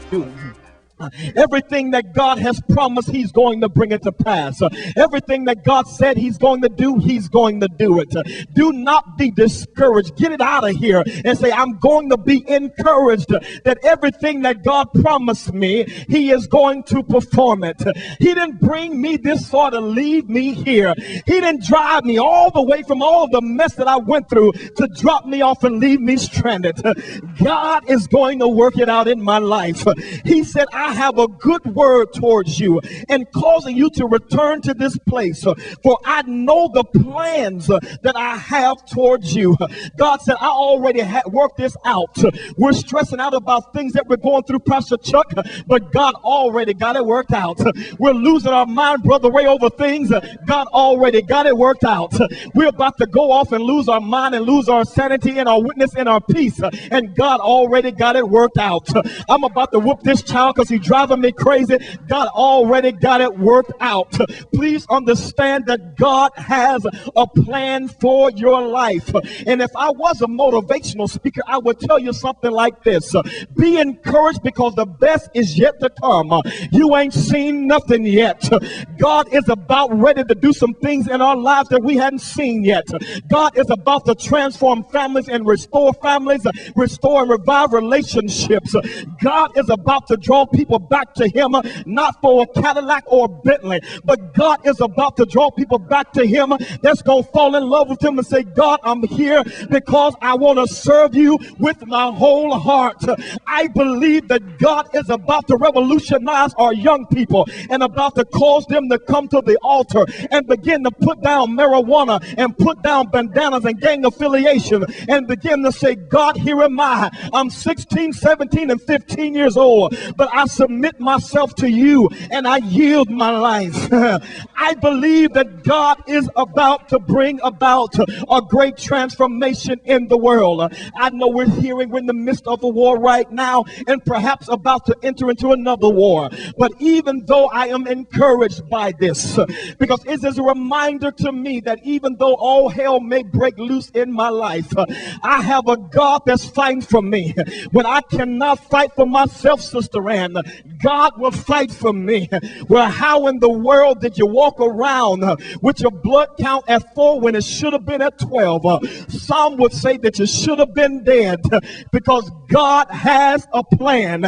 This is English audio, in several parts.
do. Everything that God has promised, he's going to bring it to pass. Everything that God said he's going to do, he's going to do it. Do not be discouraged. Get it out of here and say, I'm going to be encouraged that everything that God promised me, he is going to perform it. He didn't bring me this far to leave me here. He didn't drive me all the way from all of the mess that I went through to drop me off and leave me stranded. God is going to work it out in my life. He said, I have a good word towards you and causing you to return to this place, for I know the plans that I have towards you. God said, I already worked this out. We're stressing out about things that we're going through, Pastor Chuck, but God already got it worked out. We're losing our mind, Brother Ray, over things. God already got it worked out. We're about to go off and lose our mind and lose our sanity and our witness and our peace, and God already got it worked out. I'm about to whoop this child because he's driving me crazy. God already got it worked out. Please understand that God has a plan for your life. And if I was a motivational speaker, I would tell you something like this. Be encouraged because the best is yet to come. You ain't seen nothing yet. God is about ready to do some things in our lives that we hadn't seen yet. God is about to transform families and restore and revive relationships. God is about to draw people back to him, not for a Cadillac or a Bentley, but God is about to draw people back to him that's going to fall in love with him and say, God, I'm here because I want to serve you with my whole heart. I believe that God is about to revolutionize our young people and about to cause them to come to the altar and begin to put down marijuana and put down bandanas and gang affiliation and begin to say, God, here am I. I'm 16, 17, and 15 years old, but I submit myself to you and I yield my life. I believe that God is about to bring about a great transformation in the world. I know we're in the midst of a war right now and perhaps about to enter into another war. But even though I am encouraged by this, because it is a reminder to me that even though all hell may break loose in my life, I have a God that's fighting for me. When I cannot fight for myself, Sister Ann, God will fight for me. Well, how in the world did you walk around with your blood count at 4 when it should have been at 12? Some would say that you should have been dead because God has a plan.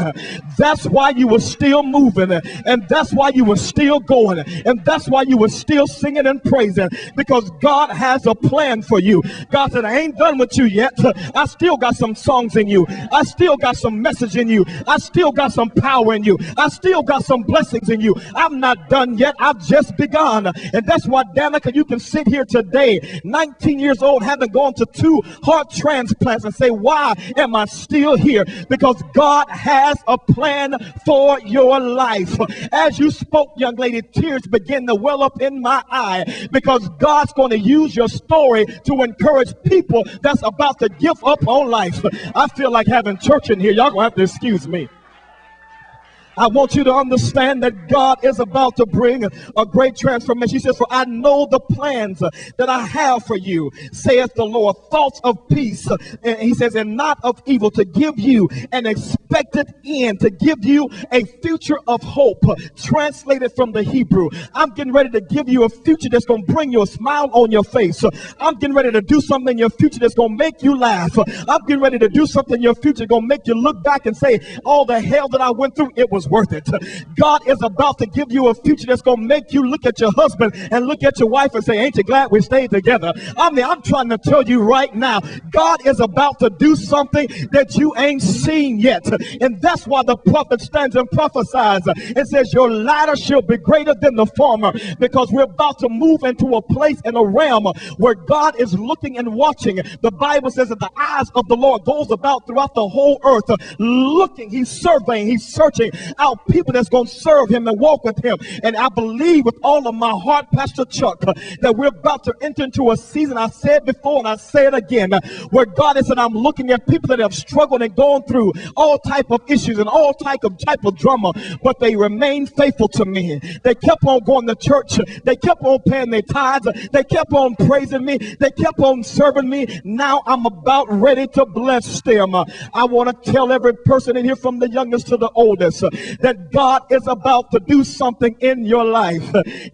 That's why you were still moving, and that's why you were still going, and that's why you were still singing and praising, because God has a plan for you. God said, I ain't done with you yet. I still got some songs in you. I still got some message in you. I still got some power in you. I still got some blessings in you. I'm not done yet. I've just begun. And that's why, Danica, you can sit here today, 19 years old, having gone to 2 heart transplants and say, why am I still here? Because God has a plan for your life. As you spoke, young lady, tears begin to well up in my eye because God's going to use your story to encourage people that's about to give up on life. I feel like having church in here. Y'all going to have to excuse me. I want you to understand that God is about to bring a great transformation. He says, for I know the plans that I have for you, saith the Lord, thoughts of peace. And he says, and not of evil, to give you an expected end, to give you a future of hope. Translated from the Hebrew, I'm getting ready to give you a future that's going to bring you a smile on your face. I'm getting ready to do something in your future that's going to make you laugh. I'm getting ready to do something in your future that's going to make you look back and say, all the hell that I went through, it was worth it. God is about to give you a future that's going to make you look at your husband and look at your wife and say, ain't you glad we stayed together? I'm trying to tell you right now, God is about to do something that you ain't seen yet. And that's why the prophet stands and prophesies and says, your latter shall be greater than the former, because we're about to move into a place and a realm where God is looking and watching. The Bible says that the eyes of the Lord goes about throughout the whole earth looking. He's surveying, he's searching. out people that's going to serve him and walk with him. And I believe with all of my heart, Pastor Chuck, that we're about to enter into a season, I said before and I say it again, where God is, and I'm looking at people that have struggled and gone through all type of issues and all type of drama, but they remain faithful to me. They kept on going to church. They kept on paying their tithes. They kept on praising me. They kept on serving me. Now I'm about ready to bless them. I want to tell every person in here, from the youngest to the oldest, that God is about to do something in your life.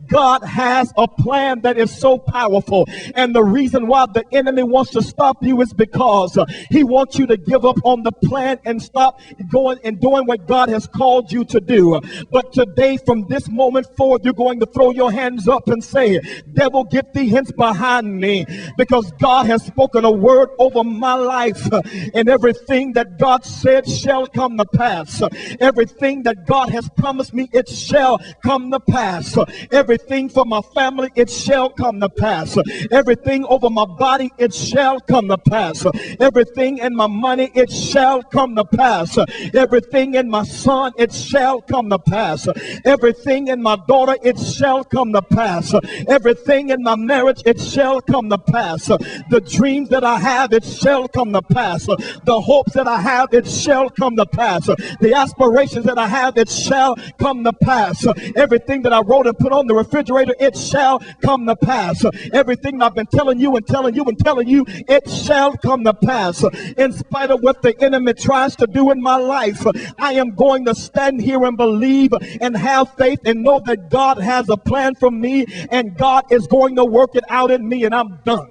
God has a plan that is so powerful. And the reason why the enemy wants to stop you is because he wants you to give up on the plan and stop going and doing what God has called you to do. But today, from this moment forward, you're going to throw your hands up and say, devil, get thee hence behind me, because God has spoken a word over my life, and everything that God said shall come to pass. Everything that God has promised me, it shall come to pass. Everything for my family, it shall come to pass. Everything over my body, it shall come to pass. Everything in my money, it shall come to pass. Everything in my son, it shall come to pass. Everything in my daughter, it shall come to pass. Everything in my marriage, it shall come to pass. The dreams that I have, it shall come to pass. The hopes that I have, it shall come to pass. The aspirations that I have, it shall come to pass. Everything that I wrote and put on the refrigerator, it shall come to pass. Everything I've been telling you and telling you and telling you, it shall come to pass. In spite of what the enemy tries to do in my life, I am going to stand here and believe and have faith and know that God has a plan for me, and God is going to work it out in me, and I'm done.